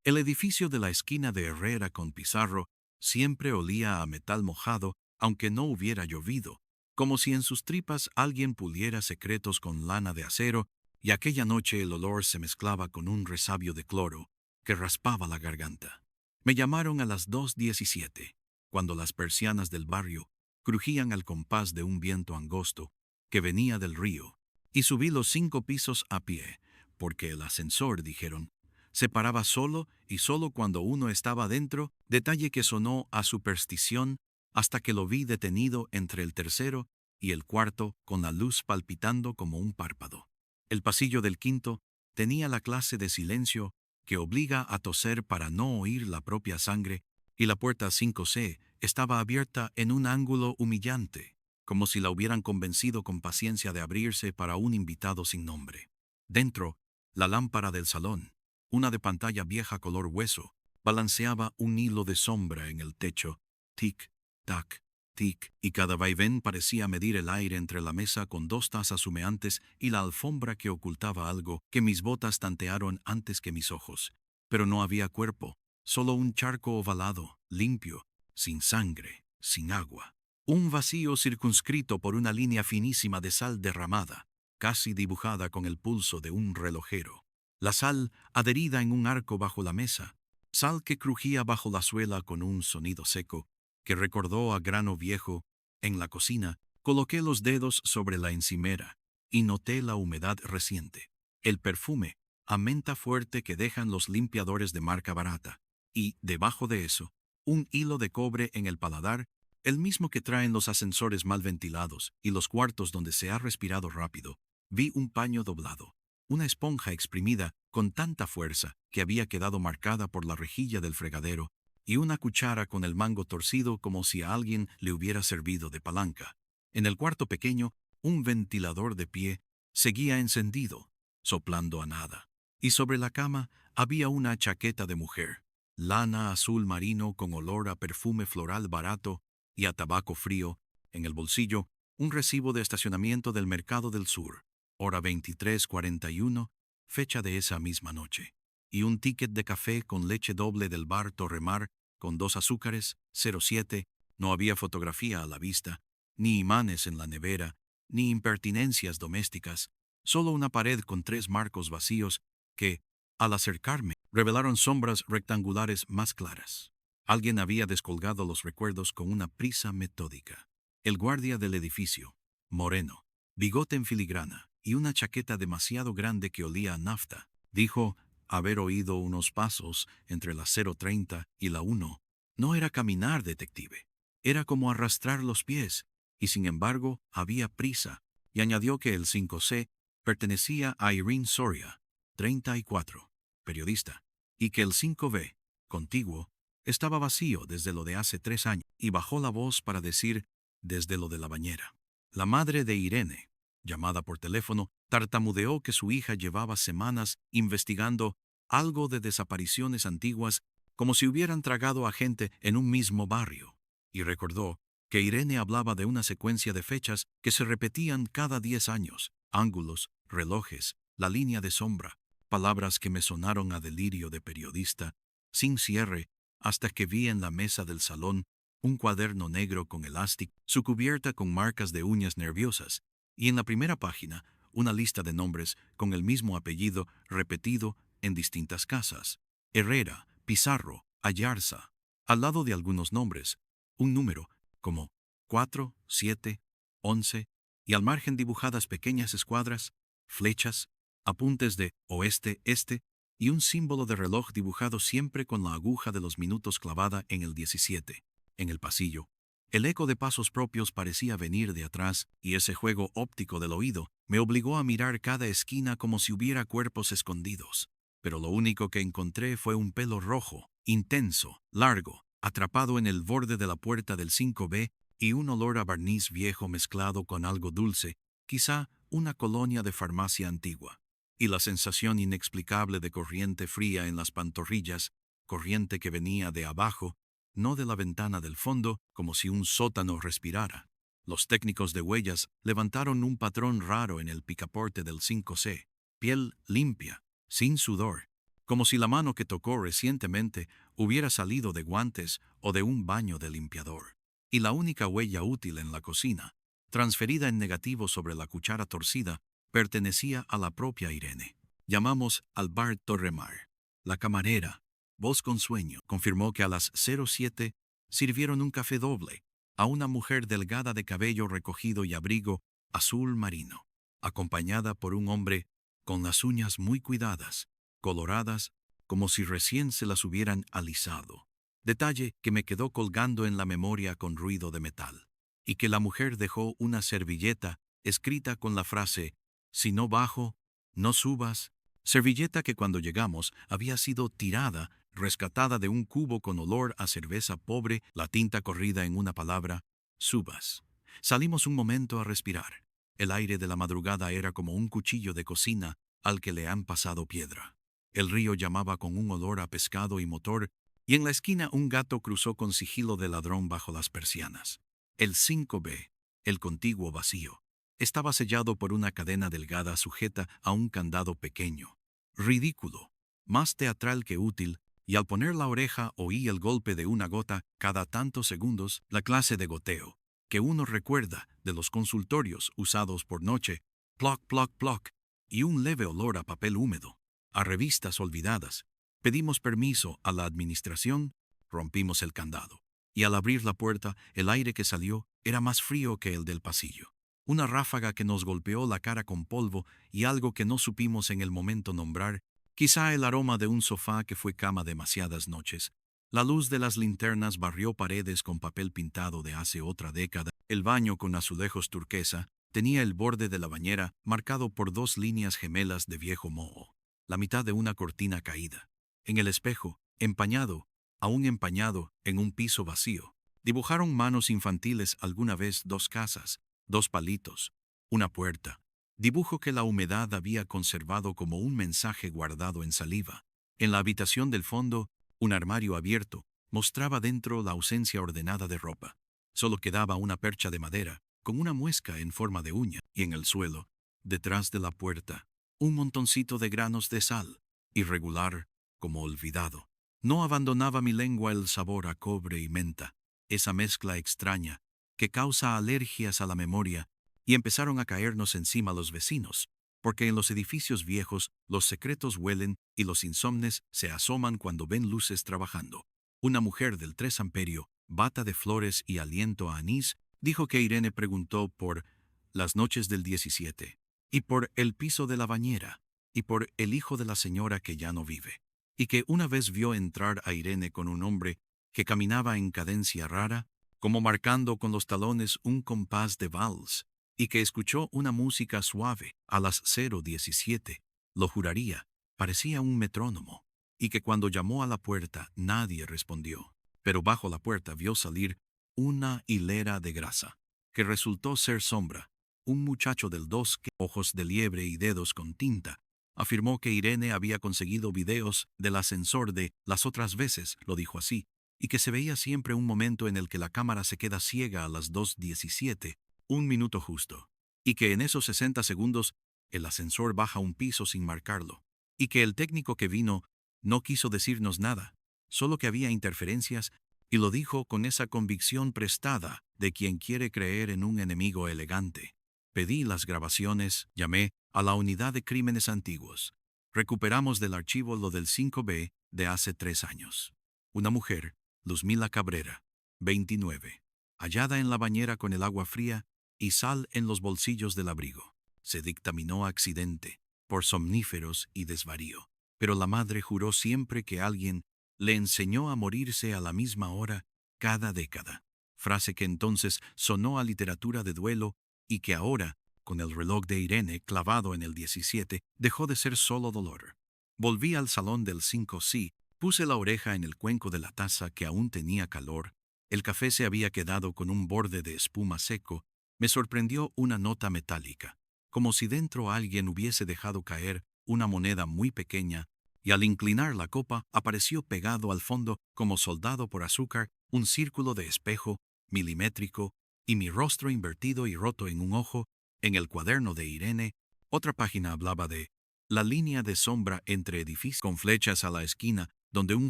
El edificio de la esquina de Herrera con Pizarro siempre olía a metal mojado, aunque no hubiera llovido, como si en sus tripas alguien puliera secretos con lana de acero, y aquella noche el olor se mezclaba con un resabio de cloro que raspaba la garganta. Me llamaron a las 2:17, cuando las persianas del barrio crujían al compás de un viento angosto que venía del río, y subí los 5 pisos a pie, porque el ascensor, dijeron, se paraba solo y solo cuando uno estaba dentro, detalle que sonó a superstición hasta que lo vi detenido entre el tercero y el cuarto con la luz palpitando como un párpado. El pasillo del quinto tenía la clase de silencio que obliga a toser para no oír la propia sangre, y la puerta 5C estaba abierta en un ángulo humillante, como si la hubieran convencido con paciencia de abrirse para un invitado sin nombre. Dentro, la lámpara del salón, una de pantalla vieja color hueso, balanceaba un hilo de sombra en el techo, tic, tac, tic, y cada vaivén parecía medir el aire entre la mesa con 2 tazas humeantes y la alfombra que ocultaba algo que mis botas tantearon antes que mis ojos. Pero no había cuerpo, solo un charco ovalado, limpio, sin sangre, sin agua. Un vacío circunscrito por una línea finísima de sal derramada, casi dibujada con el pulso de un relojero. La sal adherida en un arco bajo la mesa, sal que crujía bajo la suela con un sonido seco, que recordó a grano viejo. En la cocina, coloqué los dedos sobre la encimera y noté la humedad reciente, el perfume a menta fuerte que dejan los limpiadores de marca barata, y, debajo de eso, un hilo de cobre en el paladar, el mismo que traen los ascensores mal ventilados y los cuartos donde se ha respirado rápido. Vi un paño doblado, una esponja exprimida con tanta fuerza que había quedado marcada por la rejilla del fregadero, y una cuchara con el mango torcido como si a alguien le hubiera servido de palanca. En el cuarto pequeño, un ventilador de pie seguía encendido, soplando a nada. Y sobre la cama había una chaqueta de mujer, lana azul marino con olor a perfume floral barato y a tabaco frío. En el bolsillo, un recibo de estacionamiento del Mercado del Sur, hora 23:41, fecha de esa misma noche, y un ticket de café con leche doble del bar Torremar, con 2 azúcares, 07. No había fotografía a la vista, ni imanes en la nevera, ni impertinencias domésticas, solo una pared con 3 marcos vacíos que, al acercarme, revelaron sombras rectangulares más claras. Alguien había descolgado los recuerdos con una prisa metódica. El guardia del edificio, moreno, bigote en filigrana y una chaqueta demasiado grande que olía a nafta, dijo haber oído unos pasos entre la 0:30 y la 1. No era caminar, detective. Era como arrastrar los pies, y sin embargo había prisa, y añadió que el 5C pertenecía a Irene Soria, 34, periodista, y que el 5B, contiguo, estaba vacío desde lo de hace 3 años, y bajó la voz para decir desde lo de la bañera. La madre de Irene, llamada por teléfono, tartamudeó que su hija llevaba semanas investigando algo de desapariciones antiguas, como si hubieran tragado a gente en un mismo barrio, y recordó que Irene hablaba de una secuencia de fechas que se repetían cada 10 años, ángulos, relojes, la línea de sombra, palabras que me sonaron a delirio de periodista, sin cierre, hasta que vi en la mesa del salón un cuaderno negro con elástico, su cubierta con marcas de uñas nerviosas, y en la primera página una lista de nombres con el mismo apellido repetido en distintas casas: Herrera, Pizarro, Ayarza. Al lado de algunos nombres, un número como 4, 7, 11, y al margen dibujadas pequeñas escuadras, flechas, apuntes de oeste-este, y un símbolo de reloj dibujado siempre con la aguja de los minutos clavada en el 17. En el pasillo, el eco de pasos propios parecía venir de atrás, y ese juego óptico del oído me obligó a mirar cada esquina como si hubiera cuerpos escondidos. Pero lo único que encontré fue un pelo rojo, intenso, largo, atrapado en el borde de la puerta del 5B, y un olor a barniz viejo mezclado con algo dulce, quizá una colonia de farmacia antigua. Y la sensación inexplicable de corriente fría en las pantorrillas, corriente que venía de abajo, no de la ventana del fondo, como si un sótano respirara. Los técnicos de huellas levantaron un patrón raro en el picaporte del 5C, piel limpia, sin sudor, como si la mano que tocó recientemente hubiera salido de guantes o de un baño de limpiador. Y la única huella útil en la cocina, transferida en negativo sobre la cuchara torcida, pertenecía a la propia Irene. Llamamos al bar Torremar. La camarera, voz con sueño, confirmó que a las 07 sirvieron un café doble a una mujer delgada de cabello recogido y abrigo azul marino, acompañada por un hombre con las uñas muy cuidadas, coloradas, como si recién se las hubieran alisado. Detalle que me quedó colgando en la memoria con ruido de metal. Y que la mujer dejó una servilleta escrita con la frase, si no bajo, no subas. Servilleta que cuando llegamos había sido tirada, rescatada de un cubo con olor a cerveza pobre, la tinta corrida en una palabra, subas. Salimos un momento a respirar. El aire de la madrugada era como un cuchillo de cocina al que le han pasado piedra. El río llamaba con un olor a pescado y motor, y en la esquina un gato cruzó con sigilo de ladrón bajo las persianas. El 5B, el contiguo vacío, estaba sellado por una cadena delgada sujeta a un candado pequeño. Ridículo, más teatral que útil, y al poner la oreja oí el golpe de una gota cada tantos segundos, la clase de goteo que uno recuerda de los consultorios usados por noche, ploc, ploc, ploc, y un leve olor a papel húmedo, a revistas olvidadas. Pedimos permiso a la administración, rompimos el candado, y al abrir la puerta, el aire que salió era más frío que el del pasillo. Una ráfaga que nos golpeó la cara con polvo y algo que no supimos en el momento nombrar, quizá el aroma de un sofá que fue cama demasiadas noches. La luz de las linternas barrió paredes con papel pintado de hace otra década. El baño con azulejos turquesa tenía el borde de la bañera marcado por dos líneas gemelas de viejo moho, la mitad de una cortina caída. En el espejo, empañado, aún empañado, en un piso vacío, dibujaron manos infantiles alguna vez dos casas, dos palitos, una puerta. Dibujo que la humedad había conservado como un mensaje guardado en saliva. En la habitación del fondo, un armario abierto mostraba dentro la ausencia ordenada de ropa. Solo quedaba una percha de madera, con una muesca en forma de uña, y en el suelo, detrás de la puerta, un montoncito de granos de sal, irregular, como olvidado. No abandonaba mi lengua el sabor a cobre y menta, esa mezcla extraña que causa alergias a la memoria, y empezaron a caernos encima los vecinos, porque en los edificios viejos los secretos huelen y los insomnes se asoman cuando ven luces trabajando. Una mujer del 3 amperio, bata de flores y aliento a anís, dijo que Irene preguntó por las noches del 17, y por el piso de la bañera, y por el hijo de la señora que ya no vive, y que una vez vio entrar a Irene con un hombre que caminaba en cadencia rara, como marcando con los talones un compás de vals, y que escuchó una música suave a las 0:17, lo juraría, parecía un metrónomo, y que cuando llamó a la puerta nadie respondió, pero bajo la puerta vio salir una hilera de grasa, que resultó ser Sombra, un muchacho del 2 que, ojos de liebre y dedos con tinta, afirmó que Irene había conseguido videos del ascensor de las otras veces, lo dijo así, y que se veía siempre un momento en el que la cámara se queda ciega a las 2:17, un minuto justo, y que en esos 60 segundos el ascensor baja un piso sin marcarlo, y que el técnico que vino no quiso decirnos nada, solo que había interferencias, y lo dijo con esa convicción prestada de quien quiere creer en un enemigo elegante. Pedí las grabaciones, llamé a la unidad de crímenes antiguos. Recuperamos del archivo lo del 5B de hace 3 años. Una mujer, Luzmila Cabrera, 29, hallada en la bañera con el agua fría y sal en los bolsillos del abrigo. Se dictaminó accidente, por somníferos y desvarío. Pero la madre juró siempre que alguien le enseñó a morirse a la misma hora cada década. Frase que entonces sonó a literatura de duelo y que ahora, con el reloj de Irene clavado en el 17, dejó de ser solo dolor. Volví al salón del 5C, puse la oreja en el cuenco de la taza que aún tenía calor. El café se había quedado con un borde de espuma seco. Me sorprendió una nota metálica, como si dentro alguien hubiese dejado caer una moneda muy pequeña, y al inclinar la copa apareció pegado al fondo, como soldado por azúcar, un círculo de espejo milimétrico, y mi rostro invertido y roto en un ojo. En el cuaderno de Irene, otra página hablaba de La línea de sombra entre edificios con flechas a la esquina, donde un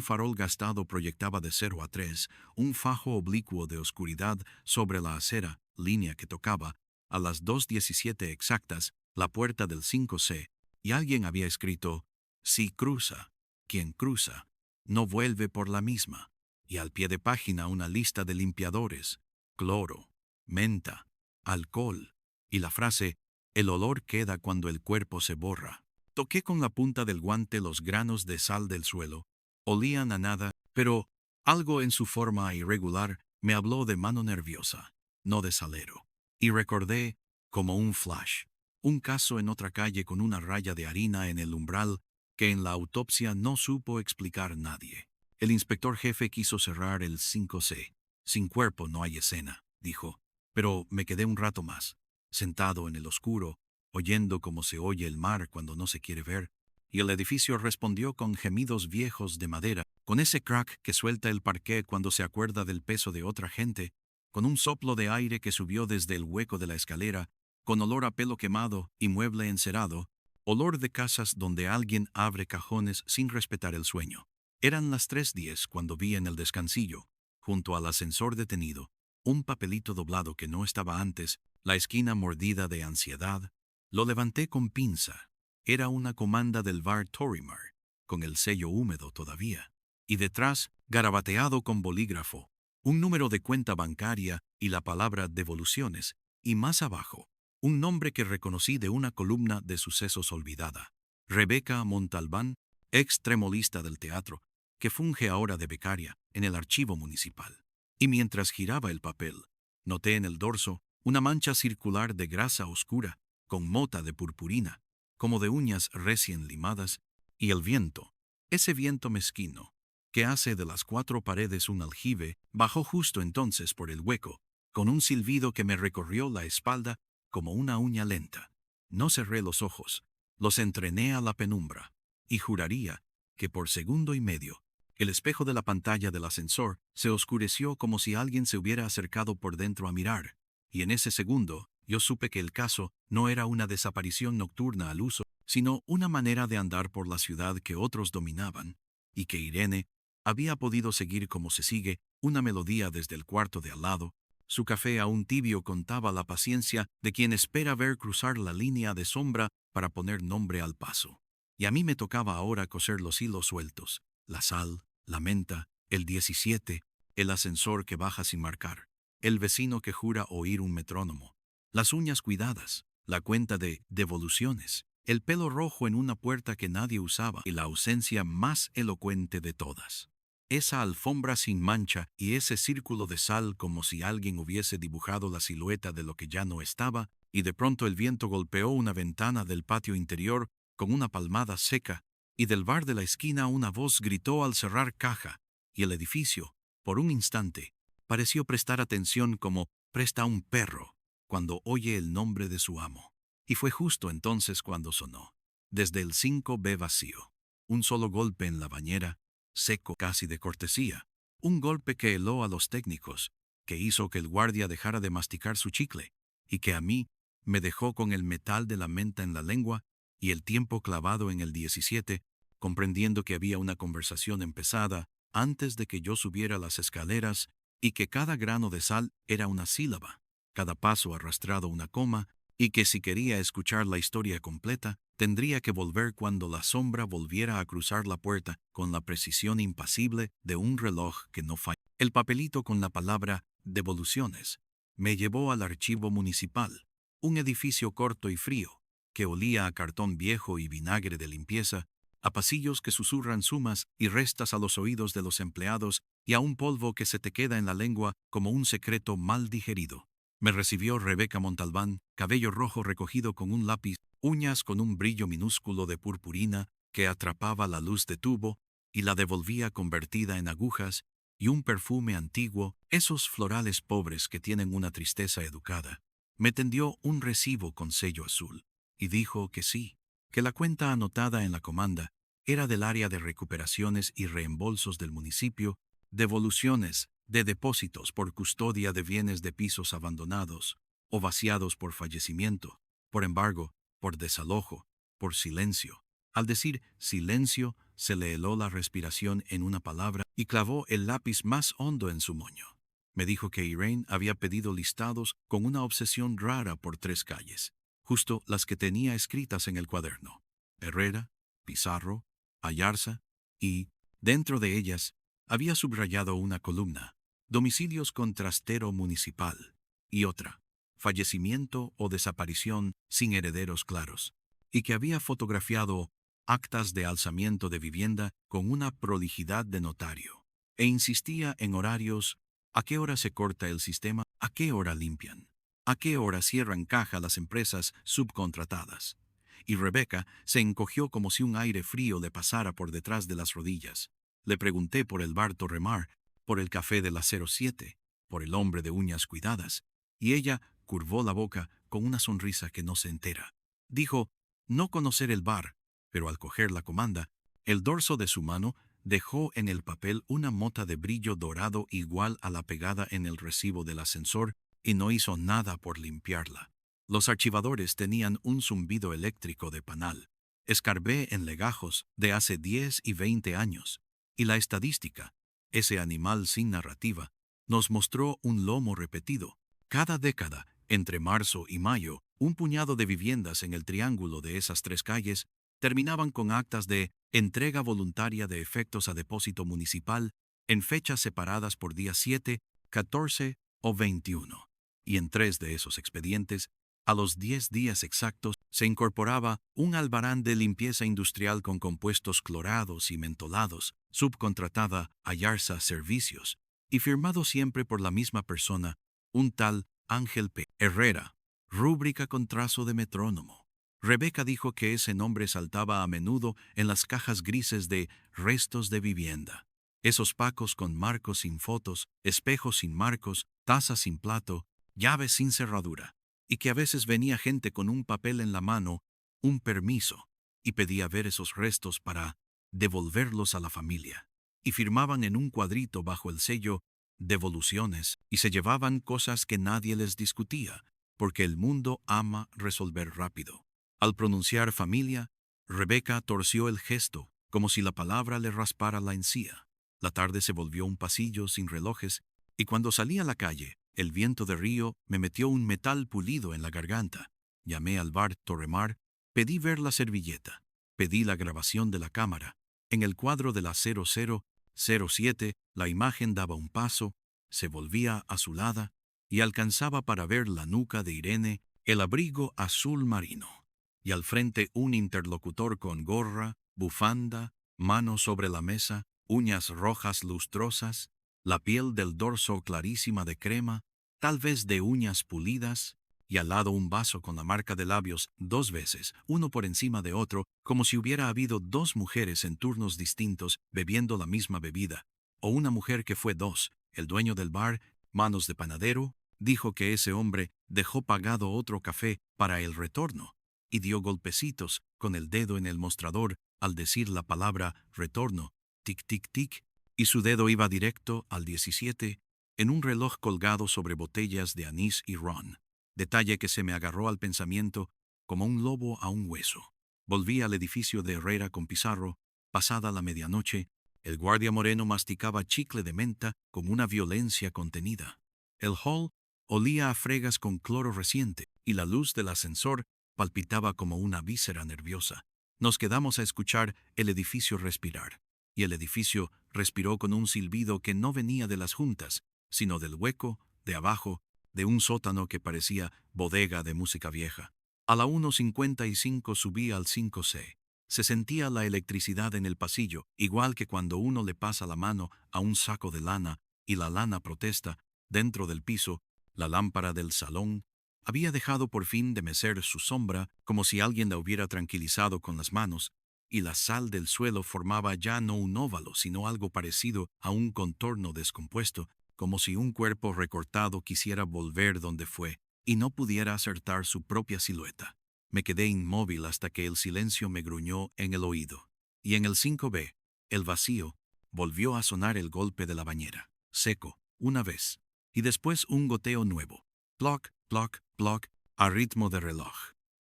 farol gastado proyectaba de 0 a 3, un fajo oblicuo de oscuridad sobre la acera, línea que tocaba, a las 2:17 exactas, la puerta del 5C, y alguien había escrito: si cruza, quien cruza, no vuelve por la misma, y al pie de página una lista de limpiadores, cloro, menta, alcohol, y la frase: el olor queda cuando el cuerpo se borra. Toqué con la punta del guante los granos de sal del suelo. Olían a nada, pero algo en su forma irregular me habló de mano nerviosa, no de salero. Y recordé, como un flash, un caso en otra calle con una raya de harina en el umbral que en la autopsia no supo explicar nadie. El inspector jefe quiso cerrar el 5C. Sin cuerpo no hay escena, dijo, pero me quedé un rato más, sentado en el oscuro, oyendo cómo se oye el mar cuando no se quiere ver, y el edificio respondió con gemidos viejos de madera, con ese crack que suelta el parqué cuando se acuerda del peso de otra gente, con un soplo de aire que subió desde el hueco de la escalera, con olor a pelo quemado y mueble encerado, olor de casas donde alguien abre cajones sin respetar el sueño. Eran las 3:10 cuando vi en el descansillo, junto al ascensor detenido, un papelito doblado que no estaba antes, la esquina mordida de ansiedad. Lo levanté con pinza. Era una comanda del bar Torrimar, con el sello húmedo todavía. Y detrás, garabateado con bolígrafo, un número de cuenta bancaria y la palabra devoluciones, y más abajo, un nombre que reconocí de una columna de sucesos olvidada. Rebeca Montalbán, ex tremolista del teatro, que funge ahora de becaria en el archivo municipal. Y mientras giraba el papel, noté en el dorso una mancha circular de grasa oscura, con mota de purpurina, como de uñas recién limadas, y el viento, ese viento mezquino, que hace de las 4 paredes un aljibe, bajó justo entonces por el hueco, con un silbido que me recorrió la espalda como una uña lenta. No cerré los ojos, los entrené a la penumbra, y juraría que por segundo y medio, el espejo de la pantalla del ascensor se oscureció como si alguien se hubiera acercado por dentro a mirar, y en ese segundo yo supe que el caso no era una desaparición nocturna al uso, sino una manera de andar por la ciudad que otros dominaban, y que Irene había podido seguir como se sigue una melodía desde el cuarto de al lado. Su café aún tibio contaba la paciencia de quien espera ver cruzar la línea de sombra para poner nombre al paso. Y a mí me tocaba ahora coser los hilos sueltos, la sal, la menta, el 17, el ascensor que baja sin marcar, el vecino que jura oír un metrónomo, las uñas cuidadas, la cuenta de devoluciones, el pelo rojo en una puerta que nadie usaba y la ausencia más elocuente de todas. Esa alfombra sin mancha y ese círculo de sal como si alguien hubiese dibujado la silueta de lo que ya no estaba, y de pronto el viento golpeó una ventana del patio interior con una palmada seca, y del bar de la esquina una voz gritó al cerrar caja, y el edificio, por un instante, pareció prestar atención como presta un perro cuando oye el nombre de su amo. Y fue justo entonces cuando sonó, desde el 5B vacío, un solo golpe en la bañera, seco casi de cortesía, un golpe que heló a los técnicos, que hizo que el guardia dejara de masticar su chicle, y que a mí me dejó con el metal de la menta en la lengua y el tiempo clavado en el 17, comprendiendo que había una conversación empezada antes de que yo subiera las escaleras y que cada grano de sal era una sílaba, cada paso arrastrado una coma, y que si quería escuchar la historia completa, tendría que volver cuando la sombra volviera a cruzar la puerta con la precisión impasible de un reloj que no falla. El papelito con la palabra devoluciones me llevó al archivo municipal, un edificio corto y frío, que olía a cartón viejo y vinagre de limpieza, a pasillos que susurran sumas y restas a los oídos de los empleados y a un polvo que se te queda en la lengua como un secreto mal digerido. Me recibió Rebeca Montalbán, cabello rojo recogido con un lápiz, uñas con un brillo minúsculo de purpurina que atrapaba la luz de tubo y la devolvía convertida en agujas, y un perfume antiguo, esos florales pobres que tienen una tristeza educada. Me tendió un recibo con sello azul, y dijo que sí, que la cuenta anotada en la comanda era del área de recuperaciones y reembolsos del municipio, devoluciones de depósitos por custodia de bienes de pisos abandonados o vaciados por fallecimiento, por embargo, por desalojo, por silencio, Al decir silencio, se le heló la respiración en una palabra y clavó el lápiz más hondo en su moño. Me dijo que Irene había pedido listados con una obsesión rara por 3 calles, justo las que tenía escritas en el cuaderno: Herrera, Pizarro, Ayarza, y, dentro de ellas, había subrayado una columna: domicilios con trastero municipal, y otra: fallecimiento o desaparición sin herederos claros, y que había fotografiado actas de alzamiento de vivienda con una prolijidad de notario, e insistía en horarios: ¿a qué hora se corta el sistema? ¿A qué hora limpian? ¿A qué hora cierran caja las empresas subcontratadas? Y Rebeca se encogió como si un aire frío le pasara por detrás de las rodillas. Le pregunté por el bar Torremar, por el café de la 07, por el hombre de uñas cuidadas, y ella curvó la boca con una sonrisa que no se entera. Dijo no conocer el bar, pero al coger la comanda, el dorso de su mano dejó en el papel una mota de brillo dorado igual a la pegada en el recibo del ascensor y no hizo nada por limpiarla. Los archivadores tenían un zumbido eléctrico de panal. Escarbé en legajos de hace 10 y 20 años, y la estadística, ese animal sin narrativa, nos mostró un lomo repetido. Cada década, entre marzo y mayo, un puñado de viviendas en el triángulo de esas 3 calles terminaban con actas de entrega voluntaria de efectos a depósito municipal en fechas separadas por día 7, 14 o 21. Y en 3 de esos expedientes, a los 10 días exactos, se incorporaba un albarán de limpieza industrial con compuestos clorados y mentolados, subcontratada a Yarza Servicios, y firmado siempre por la misma persona, un tal Ángel P. Herrera, rúbrica con trazo de metrónomo. Rebeca dijo que ese nombre saltaba a menudo en las cajas grises de restos de vivienda. Esos pacos con marcos sin fotos, espejos sin marcos, tazas sin plato, llaves sin cerradura, y que a veces venía gente con un papel en la mano, un permiso, y pedía ver esos restos para devolverlos a la familia. Y firmaban en un cuadrito bajo el sello devoluciones, y se llevaban cosas que nadie les discutía, porque el mundo ama resolver rápido. Al pronunciar familia, Rebeca torció el gesto, como si la palabra le raspara la encía. La tarde se volvió un pasillo sin relojes, y cuando salí a la calle, el viento de río me metió un metal pulido en la garganta. Llamé al bar Torremar, pedí ver la servilleta, pedí la grabación de la cámara. En el cuadro de la 0007, la imagen daba un paso, se volvía azulada, y alcanzaba para ver la nuca de Irene, el abrigo azul marino, y al frente un interlocutor con gorra, bufanda, mano sobre la mesa, uñas rojas lustrosas, la piel del dorso clarísima de crema, tal vez de uñas pulidas, y al lado un vaso con la marca de labios 2 veces, uno por encima de otro, como si hubiera habido 2 mujeres en turnos distintos bebiendo la misma bebida, o una mujer que fue 2. El dueño del bar, manos de panadero, dijo que ese hombre dejó pagado otro café para el retorno, y dio golpecitos con el dedo en el mostrador al decir la palabra retorno, tic tic tic, y su dedo iba directo al 17 en un reloj colgado sobre botellas de anís y ron, detalle que se me agarró al pensamiento como un lobo a un hueso. Volví al edificio de Herrera con Pizarro, pasada la medianoche. El guardia moreno masticaba chicle de menta con una violencia contenida. El hall olía a fregas con cloro reciente, y la luz del ascensor palpitaba como una víscera nerviosa. Nos quedamos a escuchar el edificio respirar, y el edificio respiró con un silbido que no venía de las juntas, sino del hueco, de abajo, de un sótano que parecía bodega de música vieja. A la 1:55 subí al 5C. Se sentía la electricidad en el pasillo, igual que cuando uno le pasa la mano a un saco de lana y la lana protesta. Dentro del piso, la lámpara del salón había dejado por fin de mecer su sombra, como si alguien la hubiera tranquilizado con las manos, y la sal del suelo formaba ya no un óvalo, sino algo parecido a un contorno descompuesto, como si un cuerpo recortado quisiera volver donde fue, y no pudiera acertar su propia silueta. Me quedé inmóvil hasta que el silencio me gruñó en el oído. Y en el 5B, el vacío, volvió a sonar el golpe de la bañera, seco, una vez, y después un goteo nuevo. Ploc, ploc, ploc, a ritmo de reloj.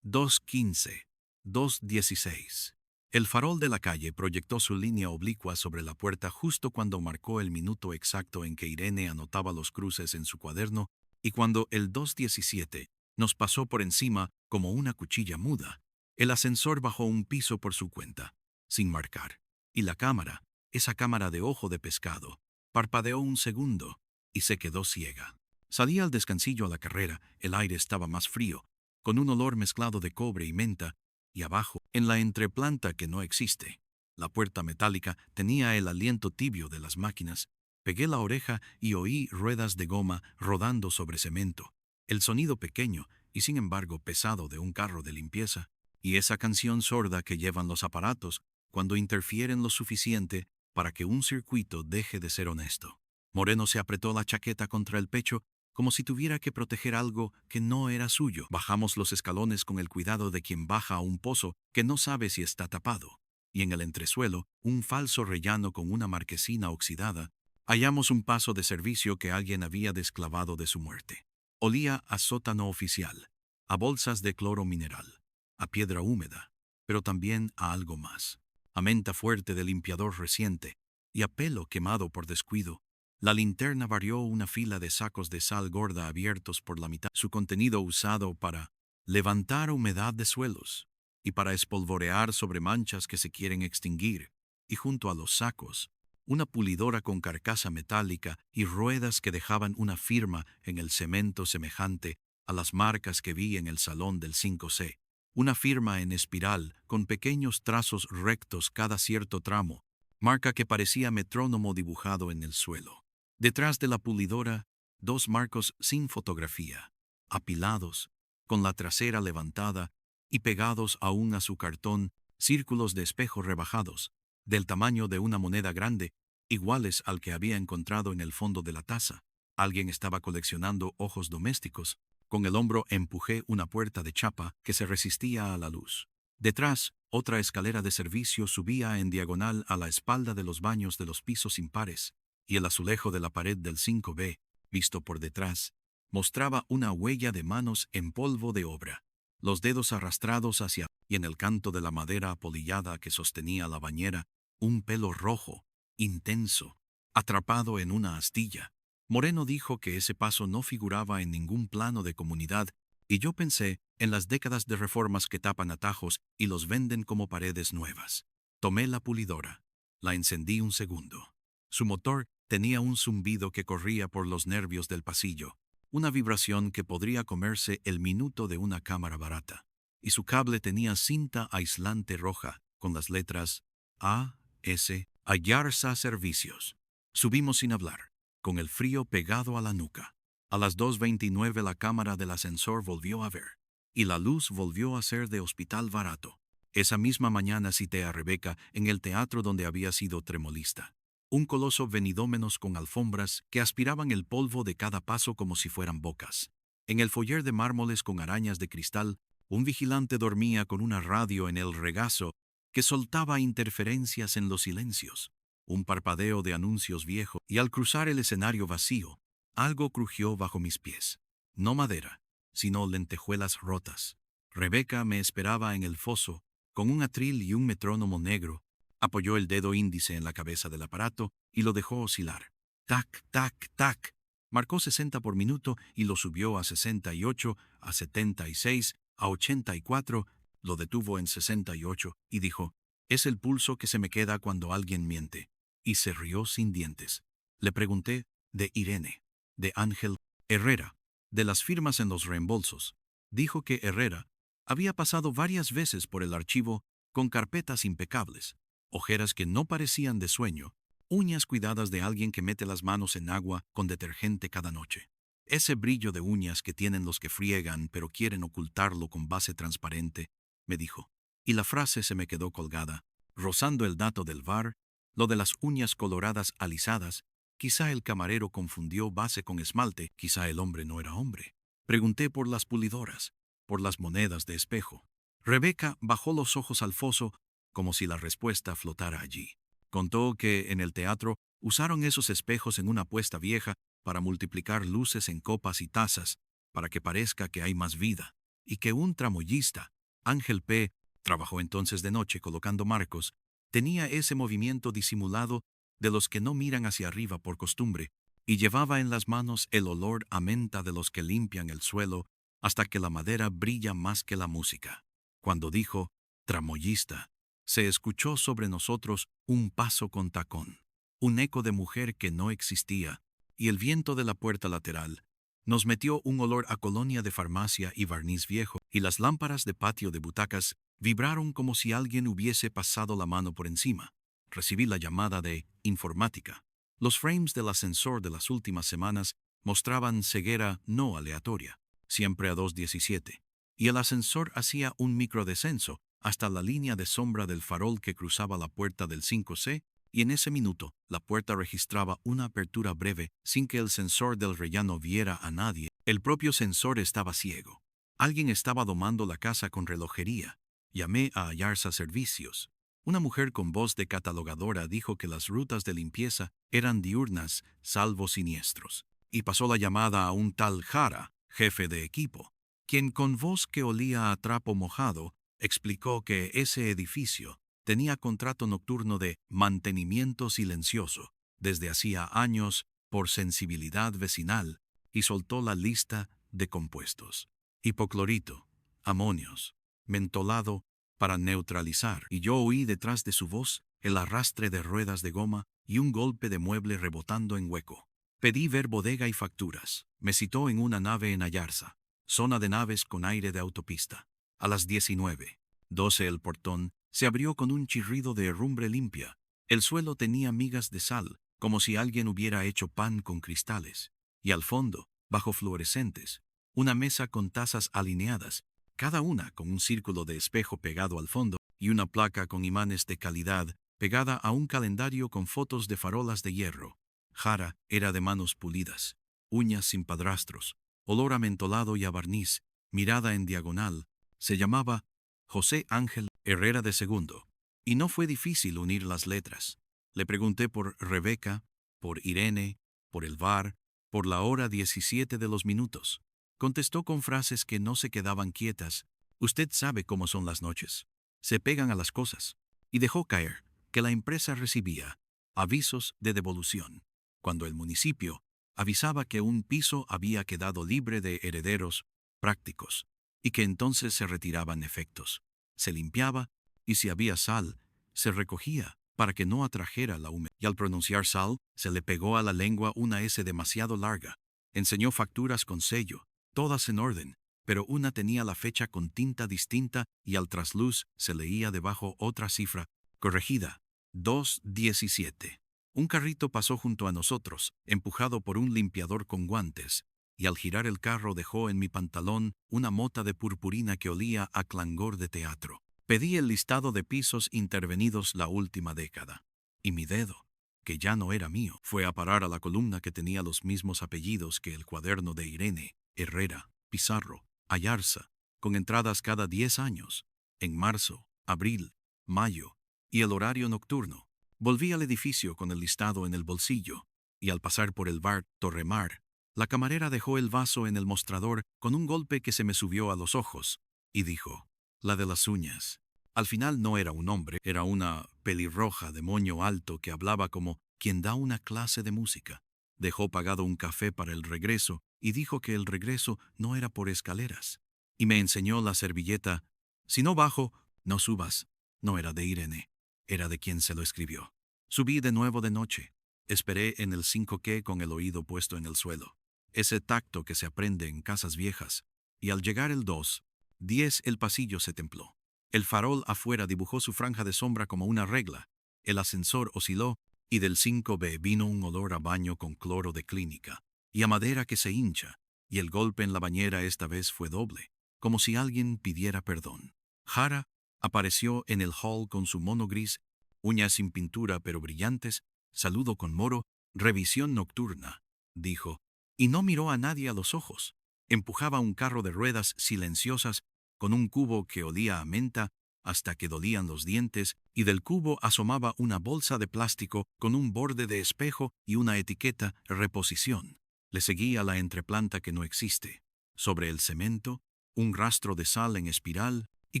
2:15, 2:16. El farol de la calle proyectó su línea oblicua sobre la puerta justo cuando marcó el minuto exacto en que Irene anotaba los cruces en su cuaderno y cuando el 2:17 nos pasó por encima como una cuchilla muda. El ascensor bajó un piso por su cuenta, sin marcar, y la cámara, esa cámara de ojo de pescado, parpadeó un segundo y se quedó ciega. Salí al descansillo a la carrera, el aire estaba más frío, con un olor mezclado de cobre y menta, y abajo, en la entreplanta que no existe, la puerta metálica tenía el aliento tibio de las máquinas. Pegué la oreja y oí ruedas de goma rodando sobre cemento, el sonido pequeño y sin embargo pesado de un carro de limpieza, y esa canción sorda que llevan los aparatos cuando interfieren lo suficiente para que un circuito deje de ser honesto. Moreno se apretó la chaqueta contra el pecho como si tuviera que proteger algo que no era suyo. Bajamos los escalones con el cuidado de quien baja a un pozo que no sabe si está tapado, y en el entresuelo, un falso rellano con una marquesina oxidada, hallamos un paso de servicio que alguien había desclavado de su muerte. Olía a sótano oficial, a bolsas de cloro mineral, a piedra húmeda, pero también a algo más, a menta fuerte de limpiador reciente y a pelo quemado por descuido. La linterna varió una fila de sacos de sal gorda abiertos por la mitad, su contenido usado para levantar humedad de suelos y para espolvorear sobre manchas que se quieren extinguir, y junto a los sacos, una pulidora con carcasa metálica y ruedas que dejaban una firma en el cemento semejante a las marcas que vi en el salón del 5C, una firma en espiral con pequeños trazos rectos cada cierto tramo, marca que parecía metrónomo dibujado en el suelo. Detrás de la pulidora, dos marcos sin fotografía, apilados, con la trasera levantada y pegados aún a su cartón, círculos de espejo rebajados, del tamaño de una moneda grande, iguales al que había encontrado en el fondo de la taza. Alguien estaba coleccionando ojos domésticos. Con el hombro empujé una puerta de chapa que se resistía a la luz. Detrás, otra escalera de servicio subía en diagonal a la espalda de los baños de los pisos impares, y el azulejo de la pared del 5B, visto por detrás, mostraba una huella de manos en polvo de obra, los dedos arrastrados hacia, y en el canto de la madera apolillada que sostenía la bañera, un pelo rojo, intenso, atrapado en una astilla. Moreno dijo que ese paso no figuraba en ningún plano de comunidad, y yo pensé en las décadas de reformas que tapan atajos y los venden como paredes nuevas. Tomé la pulidora, la encendí un segundo. Su motor tenía un zumbido que corría por los nervios del pasillo, una vibración que podría comerse el minuto de una cámara barata. Y su cable tenía cinta aislante roja, con las letras A.S. Ayarza Servicios. Subimos sin hablar, con el frío pegado a la nuca. A las 2:29 la cámara del ascensor volvió a ver, y la luz volvió a ser de hospital barato. Esa misma mañana cité a Rebeca en el teatro donde había sido tremolista. Un coloso venidómenos con alfombras que aspiraban el polvo de cada paso como si fueran bocas. En el foyer de mármoles con arañas de cristal, un vigilante dormía con una radio en el regazo que soltaba interferencias en los silencios. Un parpadeo de anuncios viejos, y al cruzar el escenario vacío, algo crujió bajo mis pies. No madera, sino lentejuelas rotas. Rebeca me esperaba en el foso, con un atril y un metrónomo negro. Apoyó el dedo índice en la cabeza del aparato y lo dejó oscilar. Tac, tac, tac. Marcó 60 por minuto y lo subió a 68, a 76, a 84, lo detuvo en 68 y dijo, «Es el pulso que se me queda cuando alguien miente». Y se rió sin dientes. Le pregunté de Irene, de Ángel Herrera, de las firmas en los reembolsos. Dijo que Herrera había pasado varias veces por el archivo con carpetas impecables, ojeras que no parecían de sueño, uñas cuidadas de alguien que mete las manos en agua con detergente cada noche. Ese brillo de uñas que tienen los que friegan pero quieren ocultarlo con base transparente, me dijo. Y la frase se me quedó colgada, rozando el dato del bar, lo de las uñas coloradas alisadas. Quizá el camarero confundió base con esmalte, quizá el hombre no era hombre. Pregunté por las pulidoras, por las monedas de espejo. Rebeca bajó los ojos al foso como si la respuesta flotara allí. Contó que en el teatro usaron esos espejos en una puesta vieja para multiplicar luces en copas y tazas, para que parezca que hay más vida, y que un tramoyista, Ángel P., Trabajó entonces de noche colocando marcos. Tenía ese movimiento disimulado de los que no miran hacia arriba por costumbre, y llevaba en las manos el olor a menta de los que limpian el suelo hasta que la madera brilla más que la música. Cuando dijo tramoyista, se escuchó sobre nosotros un paso con tacón, un eco de mujer que no existía, y el viento de la puerta lateral nos metió un olor a colonia de farmacia y barniz viejo, y las lámparas de patio de butacas vibraron como si alguien hubiese pasado la mano por encima. Recibí la llamada de informática. Los frames del ascensor de las últimas semanas mostraban ceguera no aleatoria, siempre a 217, y el ascensor hacía un microdescenso hasta la línea de sombra del farol que cruzaba la puerta del 5C, y en ese minuto la puerta registraba una apertura breve sin que el sensor del rellano viera a nadie. El propio sensor estaba ciego. Alguien estaba domando la casa con relojería. Llamé a Ayarza Servicios. Una mujer con voz de catalogadora dijo que las rutas de limpieza eran diurnas, salvo siniestros, y pasó la llamada a un tal Jara, jefe de equipo, quien con voz que olía a trapo mojado explicó que ese edificio tenía contrato nocturno de mantenimiento silencioso desde hacía años por sensibilidad vecinal, y soltó la lista de compuestos: hipoclorito, amonios, mentolado para neutralizar, y yo oí detrás de su voz el arrastre de ruedas de goma y un golpe de mueble rebotando en hueco. Pedí ver bodega y facturas. Me citó en una nave en Ayarza, zona de naves con aire de autopista. A las 19:12 el portón se abrió con un chirrido de herrumbre limpia. El suelo tenía migas de sal, como si alguien hubiera hecho pan con cristales. Y al fondo, bajo fluorescentes, una mesa con tazas alineadas, cada una con un círculo de espejo pegado al fondo, y una placa con imanes de calidad pegada a un calendario con fotos de farolas de hierro. Jara era de manos pulidas, uñas sin padrastros, olor a mentolado y a barniz, mirada en diagonal. Se llamaba José Ángel Herrera de Segundo, y no fue difícil unir las letras. Le pregunté por Rebeca, por Irene, por el bar, por la hora 17 de los minutos. Contestó con frases que no se quedaban quietas. Usted sabe cómo son las noches. Se pegan a las cosas. Y dejó caer que la empresa recibía avisos de devolución cuando el municipio avisaba que un piso había quedado libre de herederos prácticos, y que entonces se retiraban efectos. Se limpiaba, y si había sal, se recogía para que no atrajera la humedad. Y al pronunciar sal, se le pegó a la lengua una S demasiado larga. Enseñó facturas con sello, todas en orden, pero una tenía la fecha con tinta distinta y al trasluz se leía debajo otra cifra, corregida: 217. Un carrito pasó junto a nosotros, empujado por un limpiador con guantes, y al girar el carro dejó en mi pantalón una mota de purpurina que olía a clangor de teatro. Pedí el listado de pisos intervenidos la última década, y mi dedo, que ya no era mío, fue a parar a la columna que tenía los mismos apellidos que el cuaderno de Irene, Herrera, Pizarro, Ayarza, con entradas cada 10 años, en marzo, abril, mayo, y el horario nocturno. Volví al edificio con el listado en el bolsillo, y al pasar por el bar Torremar, la camarera dejó el vaso en el mostrador con un golpe que se me subió a los ojos, y dijo: la de las uñas. Al final no era un hombre, era una pelirroja de moño alto que hablaba como quien da una clase de música. Dejó pagado un café para el regreso y dijo que el regreso no era por escaleras. Y me enseñó la servilleta: si no bajo, no subas. No era de Irene, era de quien se lo escribió. Subí de nuevo de noche. Esperé en el 5Q con el oído puesto en el suelo. Ese tacto que se aprende en casas viejas. Y al llegar el 2:10 el pasillo se templó. El farol afuera dibujó su franja de sombra como una regla. El ascensor osciló, y del 5B vino un olor a baño con cloro de clínica, y a madera que se hincha, y el golpe en la bañera esta vez fue doble, como si alguien pidiera perdón. Jara apareció en el hall con su mono gris, uñas sin pintura pero brillantes, saludo con moro, revisión nocturna, dijo, y no miró a nadie a los ojos. Empujaba un carro de ruedas silenciosas con un cubo que olía a menta hasta que dolían los dientes, y del cubo asomaba una bolsa de plástico con un borde de espejo y una etiqueta reposición. Le seguía la entreplanta que no existe. Sobre el cemento, un rastro de sal en espiral, y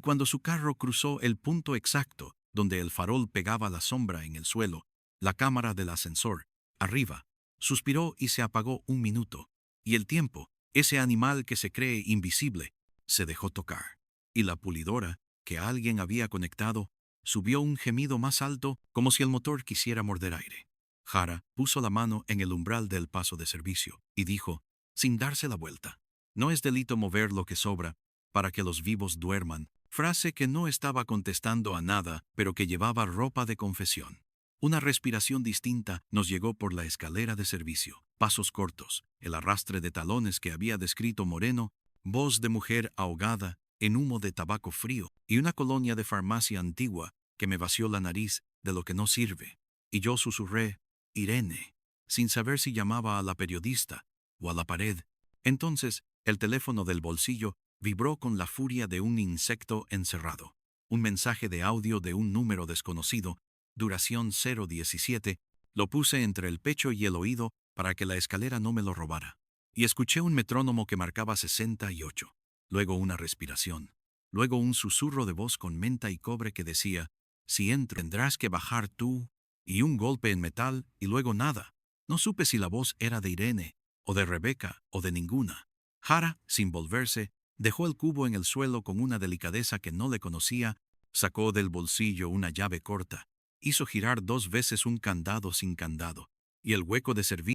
cuando su carro cruzó el punto exacto donde el farol pegaba la sombra en el suelo, la cámara del ascensor, arriba, suspiró y se apagó un minuto, y el tiempo, ese animal que se cree invisible, se dejó tocar, y la pulidora, que alguien había conectado, subió un gemido más alto como si el motor quisiera morder aire. Jara puso la mano en el umbral del paso de servicio y dijo, sin darse la vuelta, no es delito mover lo que sobra para que los vivos duerman, frase que no estaba contestando a nada, pero que llevaba ropa de confesión. Una respiración distinta nos llegó por la escalera de servicio, pasos cortos, el arrastre de talones que había descrito Moreno, voz de mujer ahogada en humo de tabaco frío y una colonia de farmacia antigua que me vació la nariz de lo que no sirve. Y yo susurré, Irene, sin saber si llamaba a la periodista o a la pared. Entonces, el teléfono del bolsillo vibró con la furia de un insecto encerrado. Un mensaje de audio de un número desconocido, duración 017, lo puse entre el pecho y el oído para que la escalera no me lo robara. Y escuché un metrónomo que marcaba 68. Luego una respiración. Luego un susurro de voz con menta y cobre que decía, si entro tendrás que bajar tú, y un golpe en metal y luego nada. No supe si la voz era de Irene, o de Rebeca, o de ninguna. Jara, sin volverse, dejó el cubo en el suelo con una delicadeza que no le conocía, sacó del bolsillo una llave corta, hizo girar 2 veces un candado sin candado, y el hueco de servicio.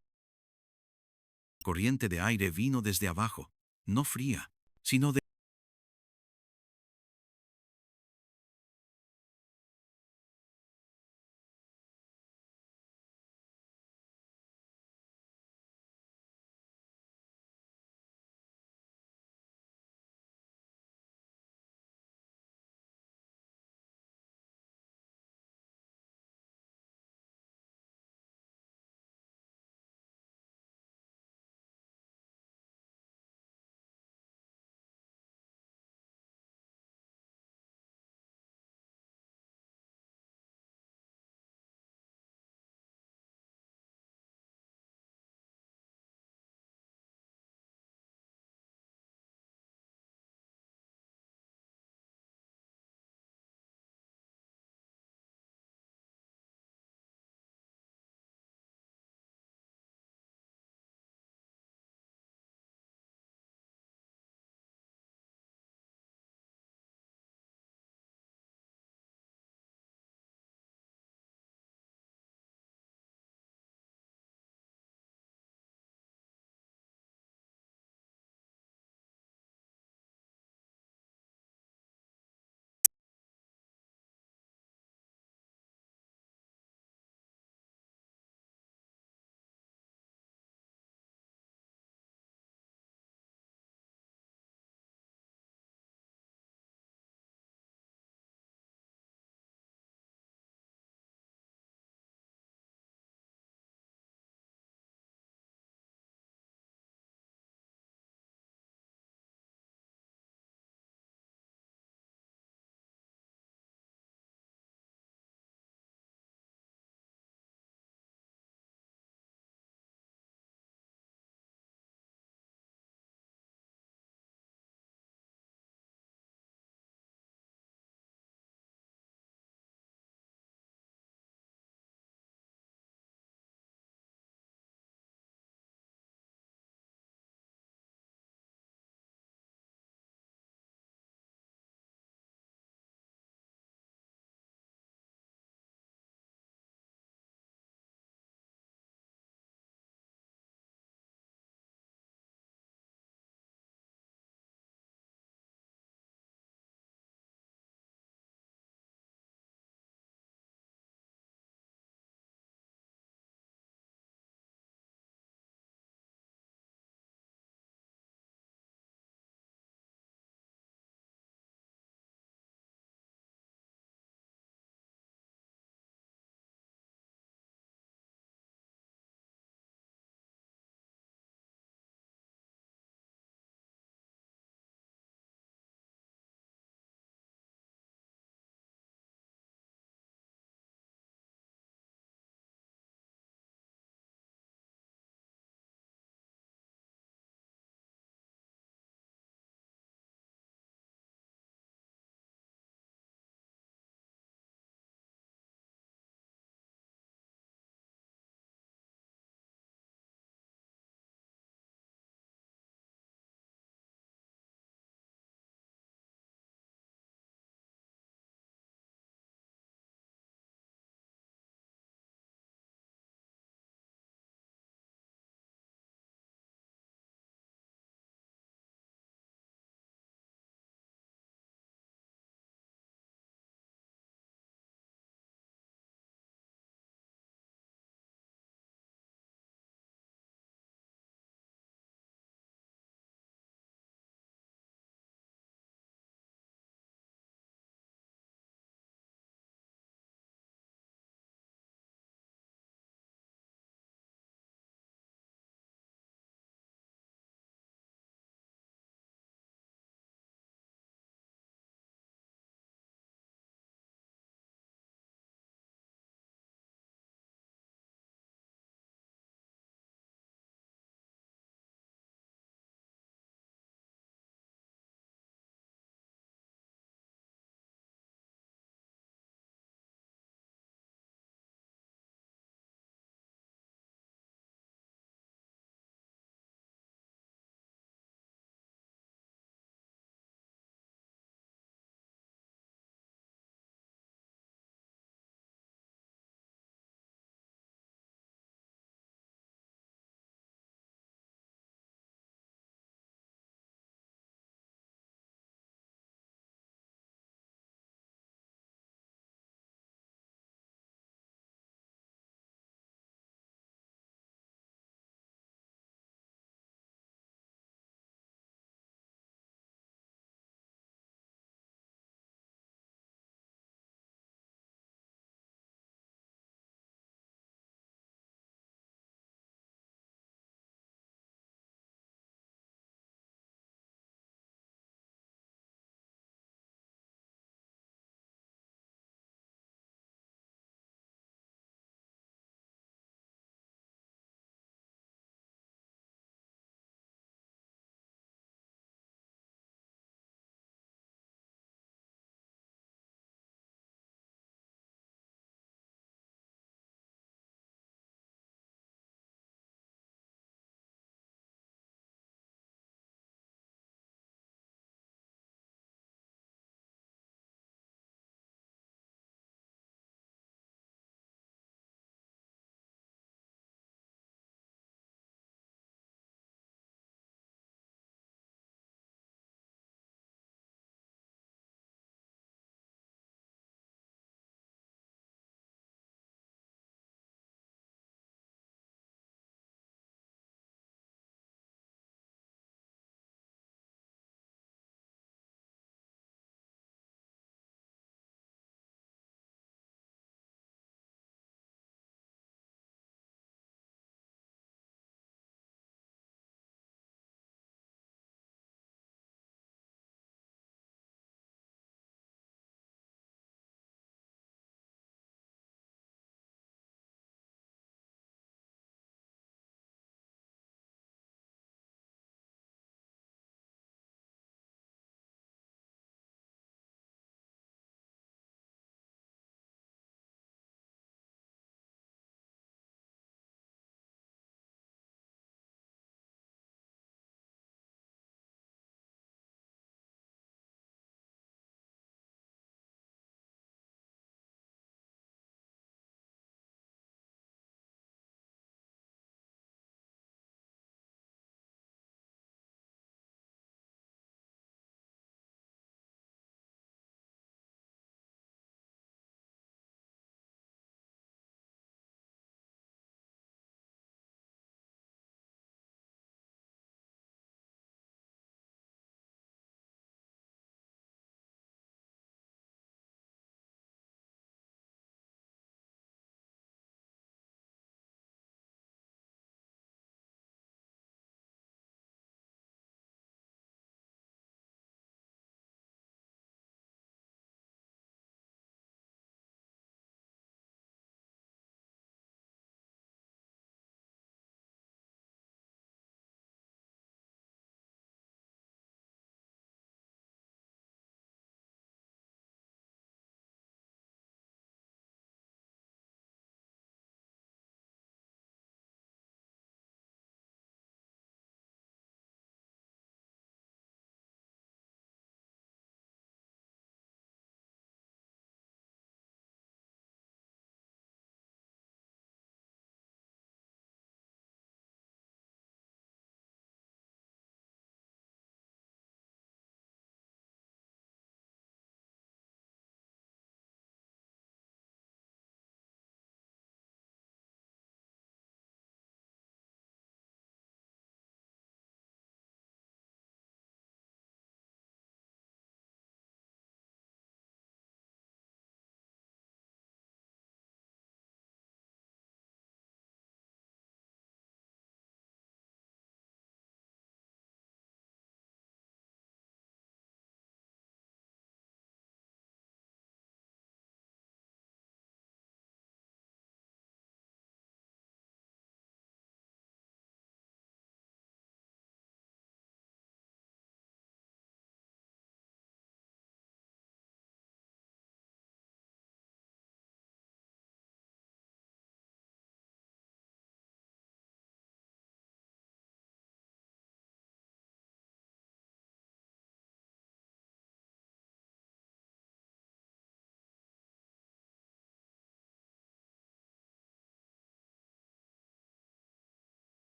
Corriente de aire vino desde abajo, no fría, sino de